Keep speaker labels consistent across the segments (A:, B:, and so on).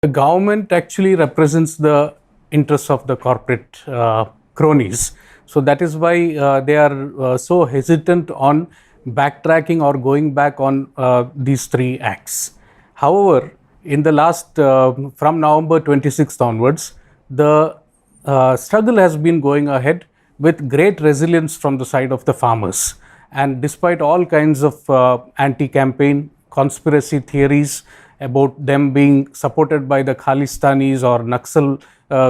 A: The government actually represents the interests of the corporate cronies. So that is why they are so hesitant on backtracking or going back on these three acts. However, in the last, from November 26th onwards, the struggle has been going ahead with great resilience from the side of the farmers. And despite all kinds of anti-campaign conspiracy theories about them being supported by the Khalistanis or Naxal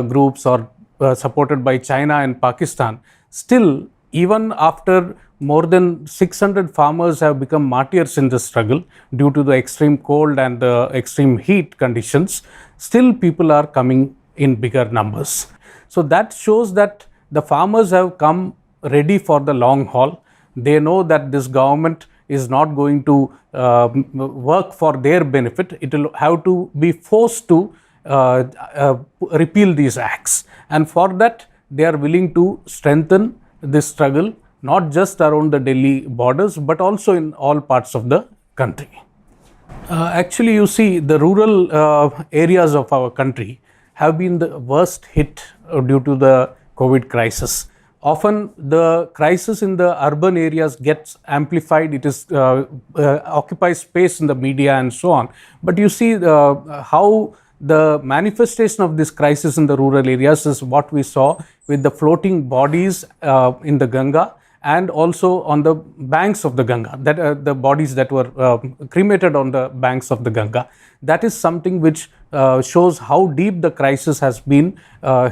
A: groups or supported by China and Pakistan, still, even after more than 600 farmers have become martyrs in the struggle due to the extreme cold and the extreme heat conditions, still people are coming in bigger numbers. So that shows that the farmers have come ready for the long haul. They know that this government is not going to work for their benefit. It will have to be forced to repeal these acts. And for that, they are willing to strengthen this struggle, not just around the Delhi borders, but also in all parts of the country. Actually, you see, the rural areas of our country have been the worst hit due to the COVID crisis. Often the crisis in the urban areas gets amplified. It is occupies space in the media and so on. But you see how the manifestation of this crisis in the rural areas is what we saw with the floating bodies in the Ganga, and also on the banks of the Ganga, that the bodies that were cremated on the banks of the Ganga. That is something which shows how deep the crisis has been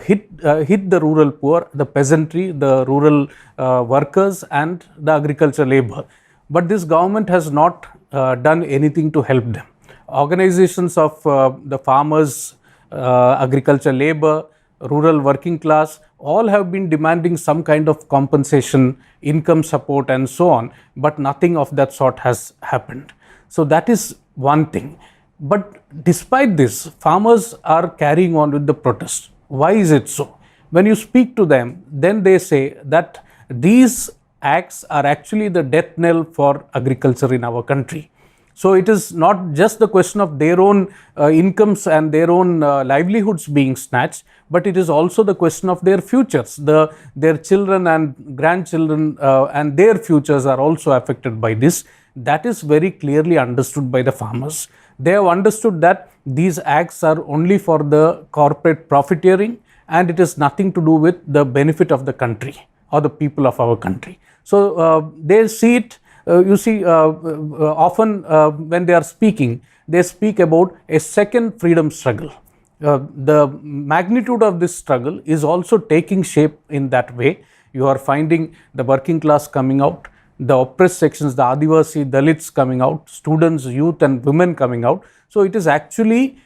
A: hit the rural poor, the peasantry, the rural workers and the agriculture labor. But this government has not done anything to help them. Organizations of the farmers, agriculture labor, rural working class, all have been demanding some kind of compensation, income support and so on, but nothing of that sort has happened. So that is one thing. But despite this, farmers are carrying on with the protest. Why is it so? When you speak to them, then they say that these acts are actually the death knell for agriculture in our country. So it is not just the question of their own incomes and their own livelihoods being snatched, but it is also the question of their futures. Their children and grandchildren and their futures are also affected by this. That is very clearly understood by the farmers. They have understood that these acts are only for the corporate profiteering, and it is nothing to do with the benefit of the country or the people of our country. So they see it. You see, often when they are speaking, they speak about a second freedom struggle. The magnitude of this struggle is also taking shape in that way. You are finding the working class coming out, the oppressed sections, the Adivasi, Dalits coming out, students, youth and women coming out. So it is actually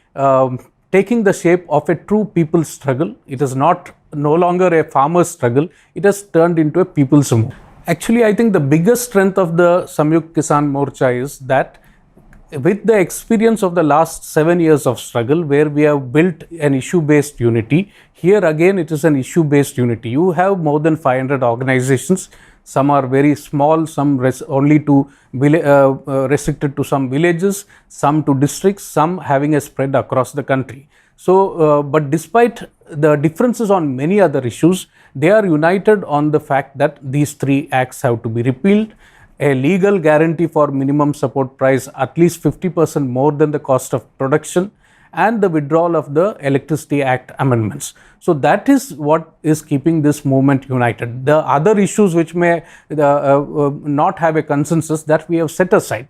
A: taking the shape of a true people's struggle. It is no longer a farmer's struggle. It has turned into a people's movement. Actually, I think the biggest strength of the Samyukt Kisan Morcha is that with the experience of the last 7 years of struggle, where we have built an issue-based unity, here again it is an issue-based unity. You have more than 500 organizations. Some are very small, some only to restricted to some villages, some to districts, some having a spread across the country. So, but despite the differences on many other issues, they are united on the fact that these three acts have to be repealed, a legal guarantee for minimum support price at least 50% more than the cost of production, and the withdrawal of the Electricity Act amendments. So that is what is keeping this movement united. The other issues which may not have a consensus, that we have set aside.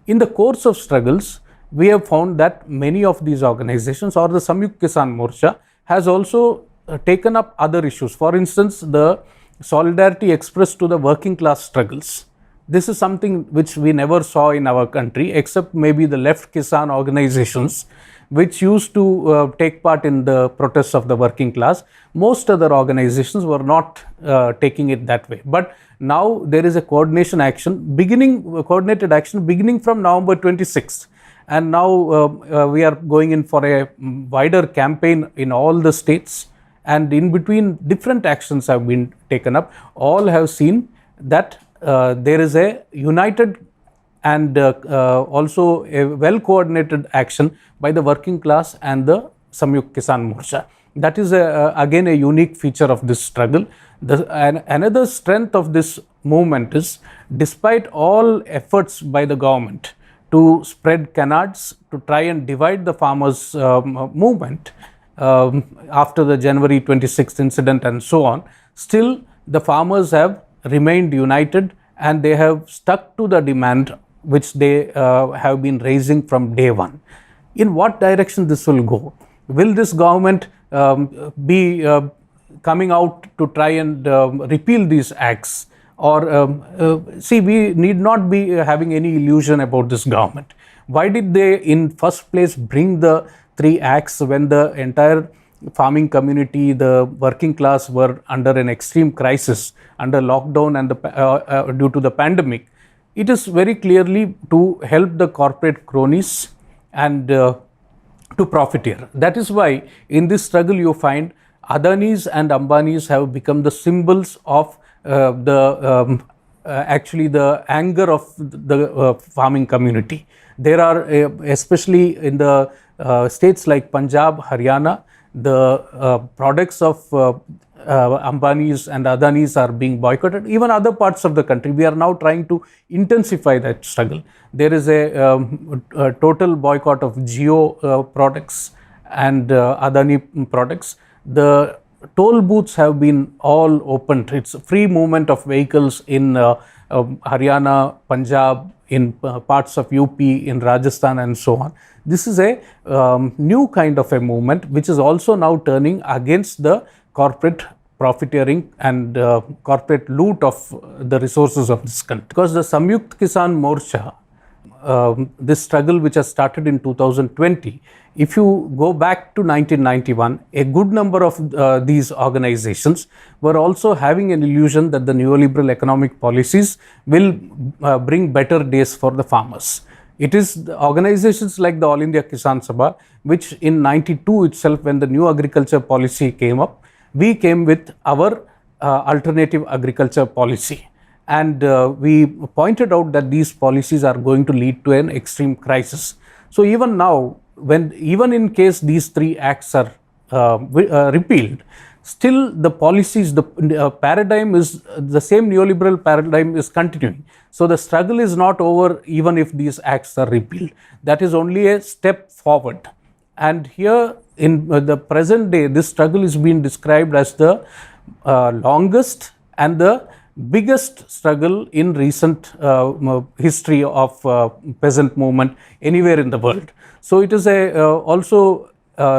A: In the course of struggles, we have found that many of these organizations, or the Samyukt Kisan Morcha, has also taken up other issues. For instance, the solidarity expressed to the working class struggles. This is something which we never saw in our country, except maybe the left Kisan organizations, which used to take part in the protests of the working class. Most other organizations were not taking it that way. But now there is a coordinated action beginning from November 26th. And now we are going in for a wider campaign in all the states, and in between different actions have been taken up. All have seen that there is a united and also a well coordinated action by the working class and the Samyukt Kisan Morcha. That is again a unique feature of this struggle. Another strength of this movement is, despite all efforts by the government to spread canards to try and divide the farmers movement after the January 26th incident and so on, still the farmers have remained united and they have stuck to the demand which they have been raising from day one. In what direction this will go? Will this government be coming out to try and repeal these acts? Or see, we need not be having any illusion about this government. Why did they in first place bring the 3 acts when the entire farming community, the working class were under an extreme crisis, under lockdown and due to the pandemic? It is very clearly to help the corporate cronies and to profiteer. That is why in this struggle you find Adanis and Ambanis have become the symbols of actually the anger of the farming community. There are, especially in the states like Punjab, Haryana, the products of Ambanis and Adanis are being boycotted. Even other parts of the country, we are now trying to intensify that struggle. There is a total boycott of Jio products and Adani products. The toll booths have been all opened. It's a free movement of vehicles in Haryana, Punjab, in parts of UP, in Rajasthan and so on. This is a new kind of a movement which is also now turning against the corporate profiteering and corporate loot of the resources of this country. Because the Samyukt Kisan Morcha, this struggle which has started in 2020, if you go back to 1991, a good number of these organizations were also having an illusion that the neoliberal economic policies will bring better days for the farmers. It is the organizations like the All India Kisan Sabha, which in 92 itself, when the new agriculture policy came up, we came with our alternative agriculture policy. And we pointed out that these policies are going to lead to an extreme crisis. So even now, even in case these 3 acts are repealed, still the policies, the paradigm is the same. Neoliberal paradigm is continuing. So the struggle is not over even if these acts are repealed. That is only a step forward. And here in the present day, this struggle is being described as the longest and the biggest struggle in recent history of peasant movement anywhere in the world. So it is also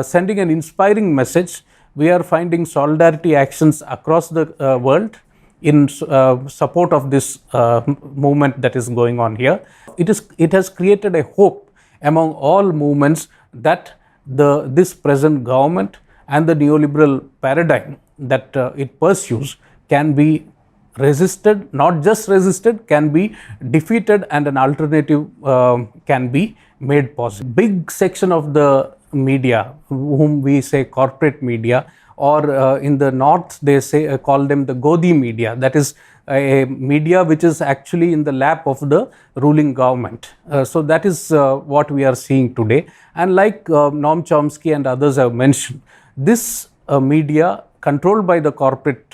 A: sending an inspiring message. We are finding solidarity actions across the world in support of this movement that is going on here. It has created a hope among all movements that this present government and the neoliberal paradigm that it pursues can be resisted, not just resisted, can be defeated, and an alternative can be made possible. Big section of the media, whom we say corporate media, or in the north they say call them the Godi media, that is a media which is actually in the lap of the ruling government. So that is what we are seeing today. And like Noam Chomsky and others have mentioned, this media controlled by the corporate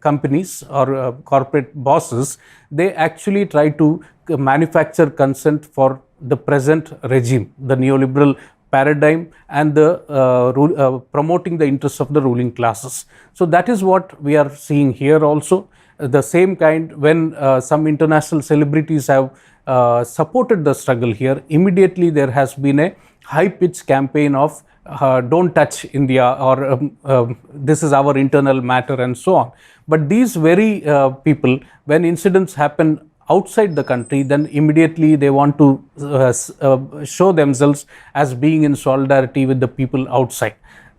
A: companies or corporate bosses, they actually try to manufacture consent for the present regime, the neoliberal paradigm, and the promoting the interests of the ruling classes. So that is what we are seeing here also. The same kind, when some international celebrities have supported the struggle here, immediately there has been a high-pitched campaign of don't touch India, or this is our internal matter, and so on. But these very people, when incidents happen outside the country, then immediately they want to show themselves as being in solidarity with the people outside.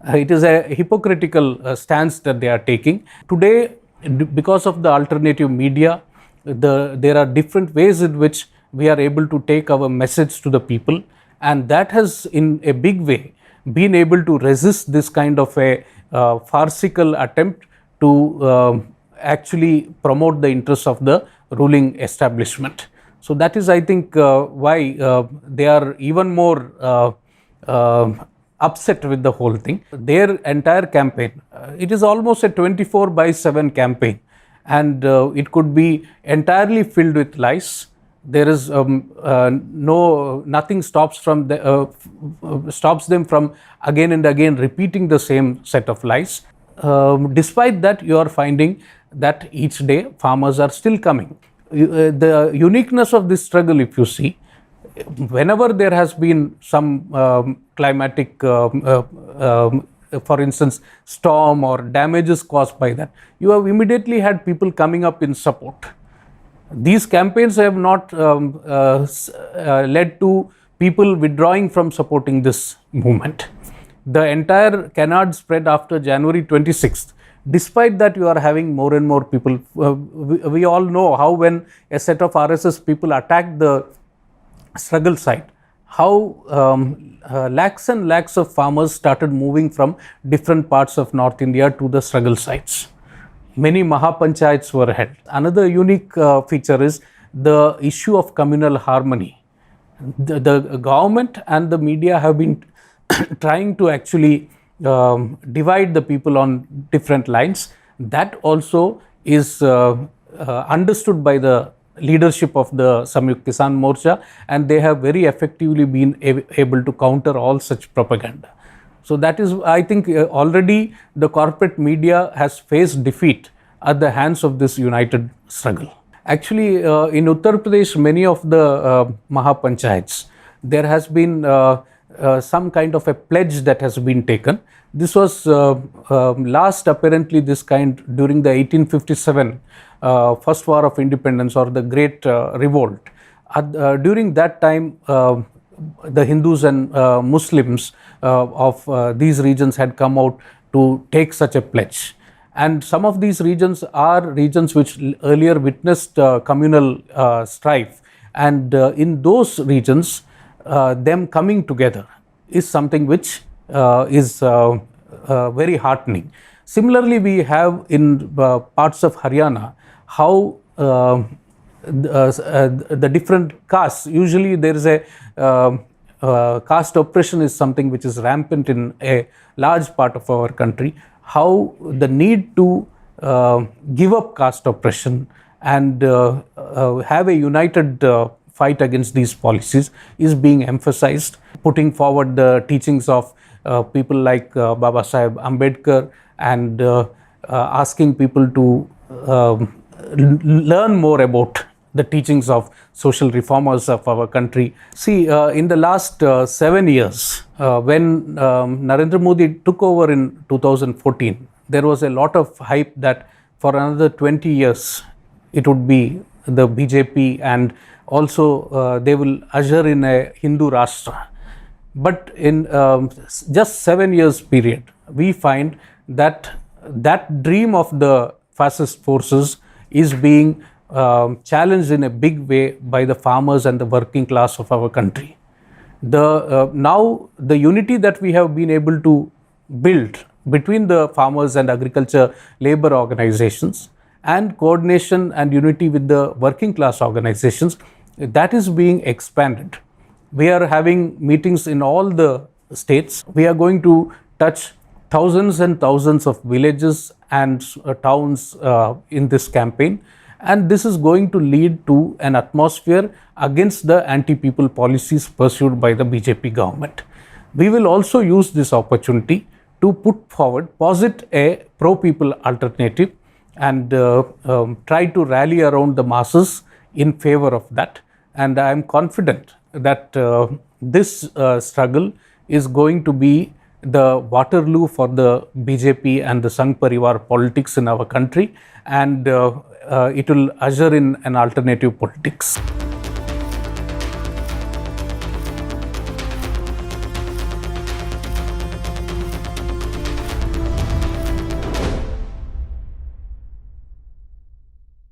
A: It is a hypocritical stance that they are taking. Today, because of the alternative media, there are different ways in which we are able to take our message to the people, and that has in a big way been able to resist this kind of a farcical attempt to actually promote the interests of the ruling establishment. So that is, I think, why they are even more upset with the whole thing. Their entire campaign, it is almost a 24/7 campaign, and it could be entirely filled with lies. There is nothing stops them from again and again repeating the same set of lies. Despite that, you are finding that each day farmers are still coming. The uniqueness of this struggle, if you see, whenever there has been some climatic, for instance, storm or damages caused by that, you have immediately had people coming up in support. These campaigns have not led to people withdrawing from supporting this movement. The entire canard spread after January 26th. Despite that, you are having more and more people. We all know how when a set of RSS people attacked the struggle site, how lakhs and lakhs of farmers started moving from different parts of North India to the struggle sites. Many Mahapanchayats were held. Another unique feature is the issue of communal harmony. The government and the media have been trying to actually divide the people on different lines. That also is understood by the leadership of the Samyukt Kisan Morcha, and they have very effectively been able to counter all such propaganda. So that is, I think, already the corporate media has faced defeat at the hands of this united struggle. Actually, in Uttar Pradesh, many of the Mahapanchayats, there has been some kind of a pledge that has been taken. This was last apparently this kind during the 1857 First War of Independence or the Great Revolt. During that time, the Hindus and Muslims of these regions had come out to take such a pledge. And some of these regions are regions which earlier witnessed communal strife. And in those regions, them coming together is something which is very heartening. Similarly, we have in parts of Haryana how the different castes, usually there is a caste oppression is something which is rampant in a large part of our country, how the need to give up caste oppression and have a united fight against these policies is being emphasized, putting forward the teachings of people like Baba Saheb Ambedkar and asking people to learn more about the teachings of social reformers of our country. See, in the last 7 years, when Narendra Modi took over in 2014, there was a lot of hype that for another 20 years, it would be the BJP and also they will usher in a Hindu Rashtra. But in just 7 years period, we find that that dream of the fascist forces is being challenged in a big way by the farmers and the working class of our country. Now the unity that we have been able to build between the farmers and agriculture labor organizations and coordination and unity with the working class organizations, that is being expanded. We are having meetings in all the states. We are going to touch thousands and thousands of villages and towns in this campaign. And this is going to lead to an atmosphere against the anti-people policies pursued by the BJP government. We will also use this opportunity to put forward, posit a pro-people alternative and try to rally around the masses in favor of that. And I am confident that this struggle is going to be the Waterloo for the BJP and the Sangh Parivar politics in our country, and it will usher in an alternative politics.